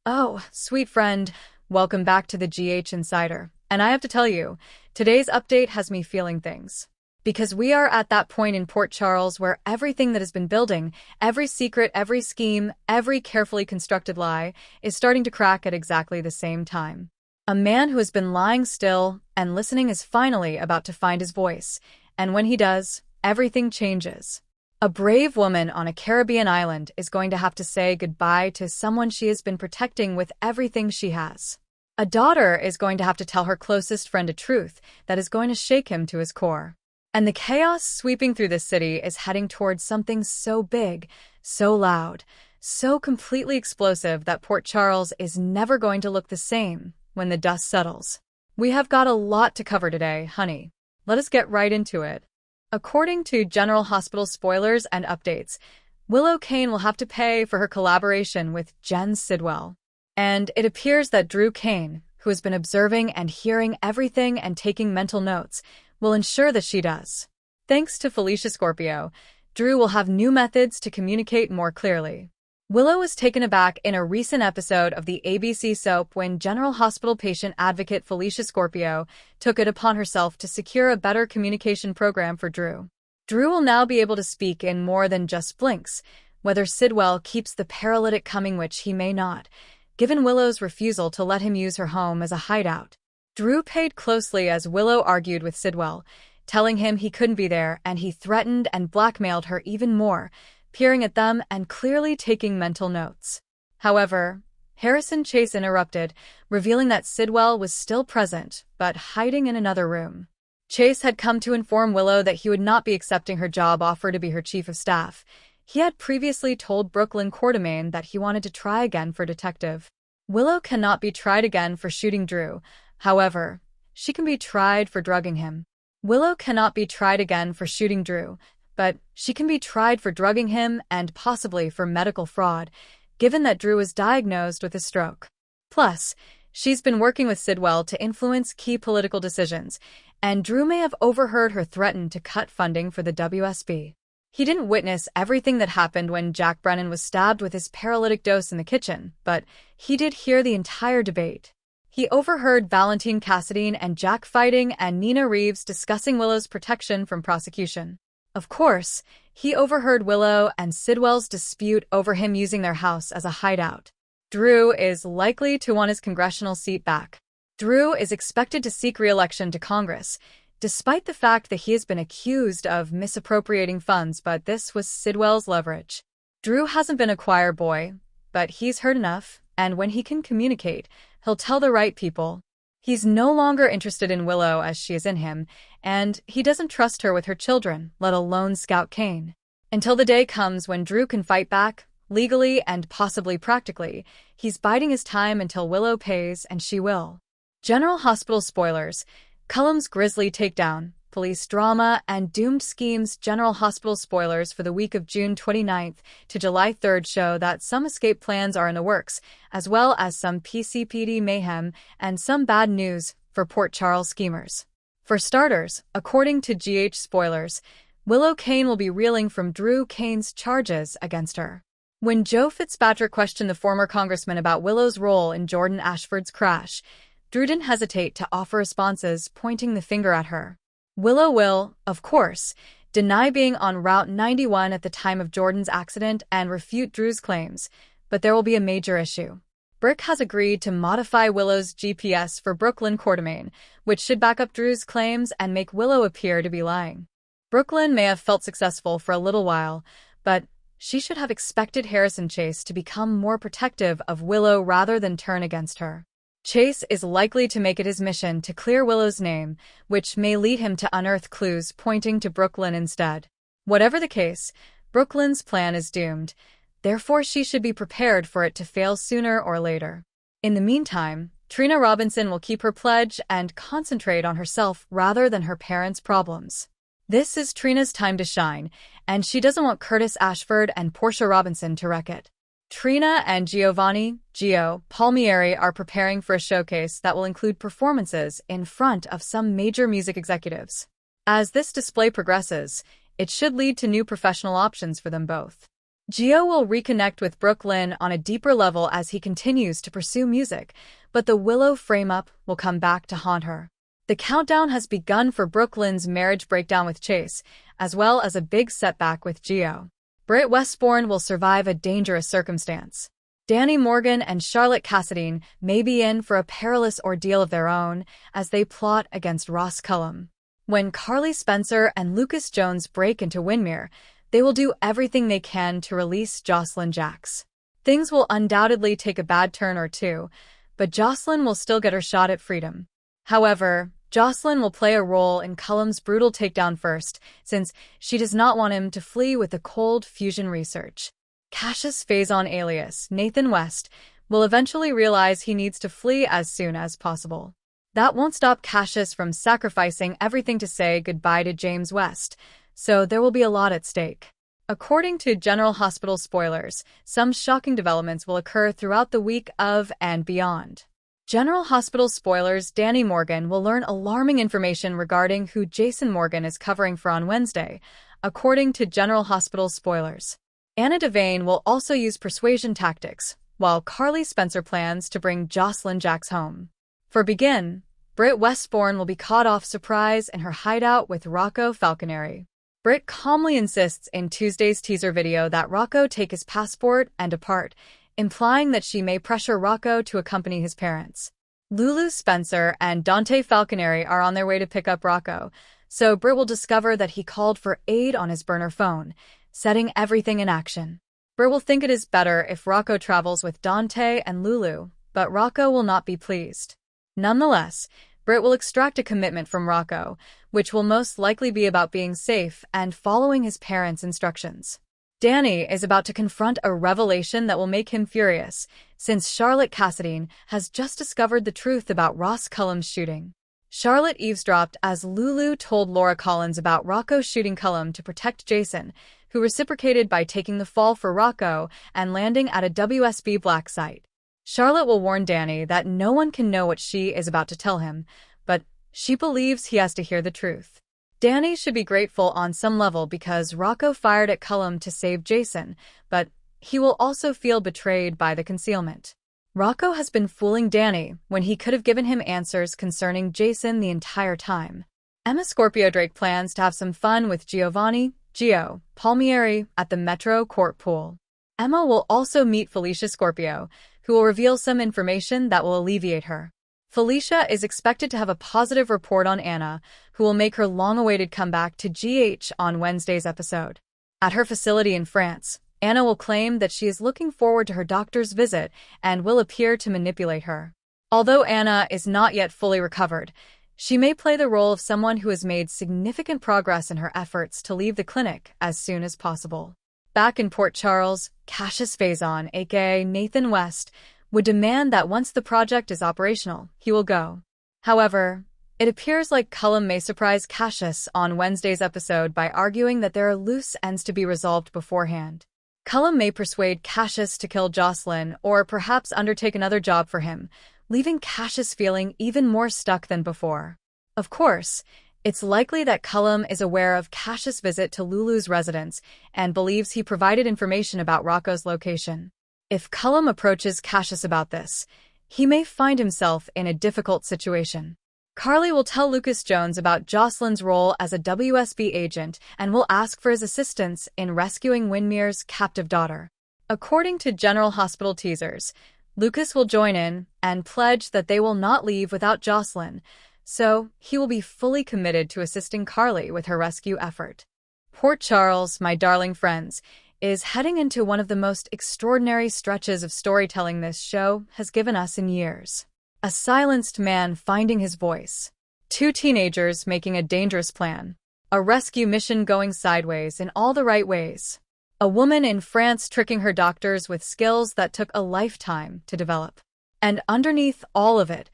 Oh, sweet friend, welcome back to the GH Insider. And I have to tell you, today's update has me feeling things. Because we are at that point in Port Charles where everything that has been building, every secret, every scheme, every carefully constructed lie, is starting to crack at exactly the same time. A man who has been lying still and listening is finally about to find his voice, and when he does, everything changes. A brave woman on a Caribbean island is going to have to say goodbye to someone she has been protecting with everything she has. A daughter is going to have to tell her closest friend a truth that is going to shake him to his core. And the chaos sweeping through the city is heading towards something so big, so loud, so completely explosive that Port Charles is never going to look the same when the dust settles. We have got a lot to cover today, honey. Let us get right into it. According to General Hospital spoilers and updates, Willow Kane will have to pay for her collaboration with Jen Sidwell. And it appears that Drew Kane, who has been observing and hearing everything and taking mental notes, will ensure that she does. Thanks to Felicia Scorpio, Drew will have new methods to communicate more clearly. Willow was taken aback in a recent episode of the ABC soap when General Hospital patient advocate Felicia Scorpio took it upon herself to secure a better communication program for Drew. Drew will now be able to speak in more than just blinks, whether Sidwell keeps the paralytic coming, which he may not, given Willow's refusal to let him use her home as a hideout. Drew paid closely as Willow argued with Sidwell, telling him he couldn't be there, and he threatened and blackmailed her even more, peering at them and clearly taking mental notes. However, Harrison Chase interrupted, revealing that Sidwell was still present, but hiding in another room. Chase had come to inform Willow that he would not be accepting her job offer to be her chief of staff. He had previously told Brooklyn Quartermain that he wanted to try again for detective. Willow cannot be tried again for shooting Drew. However, she can be tried for drugging him. Willow cannot be tried again for shooting Drew, but she can be tried for drugging him and possibly for medical fraud, given that Drew was diagnosed with a stroke. Plus, she's been working with Sidwell to influence key political decisions, and Drew may have overheard her threaten to cut funding for the WSB. He didn't witness everything that happened when Jack Brennan was stabbed with his paralytic dose in the kitchen, but he did hear the entire debate. He overheard Valentine Cassadine and Jack fighting and Nina Reeves discussing Willow's protection from prosecution. Of course, he overheard Willow and Sidwell's dispute over him using their house as a hideout. Drew is likely to want his congressional seat back. Drew is expected to seek re-election to Congress, despite the fact that he has been accused of misappropriating funds, but this was Sidwell's leverage. Drew hasn't been a choir boy, but he's heard enough, and when he can communicate, he'll tell the right people. He's no longer interested in Willow as she is in him, and he doesn't trust her with her children, let alone Scout Kane. Until the day comes when Drew can fight back, legally and possibly practically, he's biding his time until Willow pays, and she will. General Hospital spoilers, Cullum's grisly takedown, police drama, and doomed schemes. General Hospital spoilers for the week of June 29th to July 3rd show that some escape plans are in the works, as well as some PCPD mayhem and some bad news for Port Charles schemers. For starters, according to GH spoilers, Willow Kane will be reeling from Drew Kane's charges against her. When Joe Fitzpatrick questioned the former congressman about Willow's role in Jordan Ashford's crash, Drew didn't hesitate to offer responses pointing the finger at her. Willow will, of course, deny being on Route 91 at the time of Jordan's accident and refute Drew's claims, but there will be a major issue. Brick has agreed to modify Willow's GPS for Brooklyn Quartermain, which should back up Drew's claims and make Willow appear to be lying. Brooklyn may have felt successful for a little while, but she should have expected Harrison Chase to become more protective of Willow rather than turn against her. Chase is likely to make it his mission to clear Willow's name, which may lead him to unearth clues pointing to Brooklyn instead. Whatever the case, Brooklyn's plan is doomed, therefore she should be prepared for it to fail sooner or later. In the meantime, Trina Robinson will keep her pledge and concentrate on herself rather than her parents' problems. This is Trina's time to shine, and she doesn't want Curtis Ashford and Portia Robinson to wreck it. Trina and Gio Palmieri are preparing for a showcase that will include performances in front of some major music executives. As this display progresses, it should lead to new professional options for them both. Gio will reconnect with Brooklyn on a deeper level as he continues to pursue music, but the Willow frame-up will come back to haunt her. The countdown has begun for Brooklyn's marriage breakdown with Chase, as well as a big setback with Gio. Britt Westbourne will survive a dangerous circumstance. Danny Morgan and Charlotte Cassadine may be in for a perilous ordeal of their own as they plot against Ross Cullum. When Carly Spencer and Lucas Jones break into Windermere, they will do everything they can to release Jocelyn Jacks. Things will undoubtedly take a bad turn or two, but Jocelyn will still get her shot at freedom. However, Jocelyn will play a role in Cullum's brutal takedown first, since she does not want him to flee with the cold fusion research. Cassius Faison alias Nathan West will eventually realize he needs to flee as soon as possible. That won't stop Cassius from sacrificing everything to say goodbye to James West, so there will be a lot at stake. According to General Hospital spoilers, some shocking developments will occur throughout the week of and beyond. General Hospital spoilers: Danny Morgan will learn alarming information regarding who Jason Morgan is covering for on Wednesday, according to General Hospital spoilers. Anna Devane will also use persuasion tactics, while Carly Spencer plans to bring Jocelyn Jacks home. For begin, Britt Westbourne will be caught off surprise in her hideout with Rocco Falconeri. Britt calmly insists in Tuesday's teaser video that Rocco take his passport and depart, implying that she may pressure Rocco to accompany his parents. Lulu Spencer and Dante Falconeri are on their way to pick up Rocco, so Britt will discover that he called for aid on his burner phone, setting everything in action. Britt will think it is better if Rocco travels with Dante and Lulu, but Rocco will not be pleased. Nonetheless, Britt will extract a commitment from Rocco, which will most likely be about being safe and following his parents' instructions. Danny is about to confront a revelation that will make him furious, since Charlotte Cassadine has just discovered the truth about Ross Cullum's shooting. Charlotte eavesdropped as Lulu told Laura Collins about Rocco shooting Cullum to protect Jason, who reciprocated by taking the fall for Rocco and landing at a WSB black site. Charlotte will warn Danny that no one can know what she is about to tell him, but she believes he has to hear the truth. Danny should be grateful on some level because Rocco fired at Cullum to save Jason, but he will also feel betrayed by the concealment. Rocco has been fooling Danny when he could have given him answers concerning Jason the entire time. Emma Scorpio Drake plans to have some fun with Gio Palmieri at the Metro Court Pool. Emma will also meet Felicia Scorpio, who will reveal some information that will alleviate her. Felicia is expected to have a positive report on Anna, who will make her long-awaited comeback to GH on Wednesday's episode. At her facility in France, Anna will claim that she is looking forward to her doctor's visit and will appear to manipulate her. Although Anna is not yet fully recovered, she may play the role of someone who has made significant progress in her efforts to leave the clinic as soon as possible. Back in Port Charles, Cassius Faison, aka Nathan West, would demand that once the project is operational, he will go. However, it appears like Cullum may surprise Cassius on Wednesday's episode by arguing that there are loose ends to be resolved beforehand. Cullum may persuade Cassius to kill Jocelyn or perhaps undertake another job for him, leaving Cassius feeling even more stuck than before. Of course, it's likely that Cullum is aware of Cassius' visit to Lulu's residence and believes he provided information about Rocco's location. If Cullum approaches Cassius about this, he may find himself in a difficult situation. Carly will tell Lucas Jones about Jocelyn's role as a WSB agent and will ask for his assistance in rescuing Windermere's captive daughter. According to General Hospital teasers, Lucas will join in and pledge that they will not leave without Jocelyn, so he will be fully committed to assisting Carly with her rescue effort. Port Charles, my darling friends, is heading into one of the most extraordinary stretches of storytelling this show has given us in years. A silenced man finding his voice. Two teenagers making a dangerous plan. A rescue mission going sideways in all the right ways. A woman in France tricking her doctors with skills that took a lifetime to develop. And underneath all of it,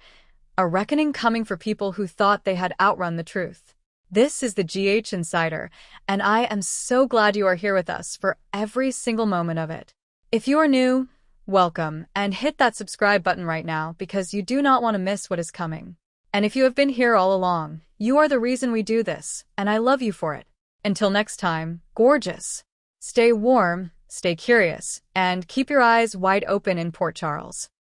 a reckoning coming for people who thought they had outrun the truth. This is the GH Insider, and I am so glad you are here with us for every single moment of it. If you are new, welcome, and hit that subscribe button right now because you do not want to miss what is coming. And if you have been here all along, you are the reason we do this, and I love you for it. Until next time, gorgeous. Stay warm, stay curious, and keep your eyes wide open in Port Charles.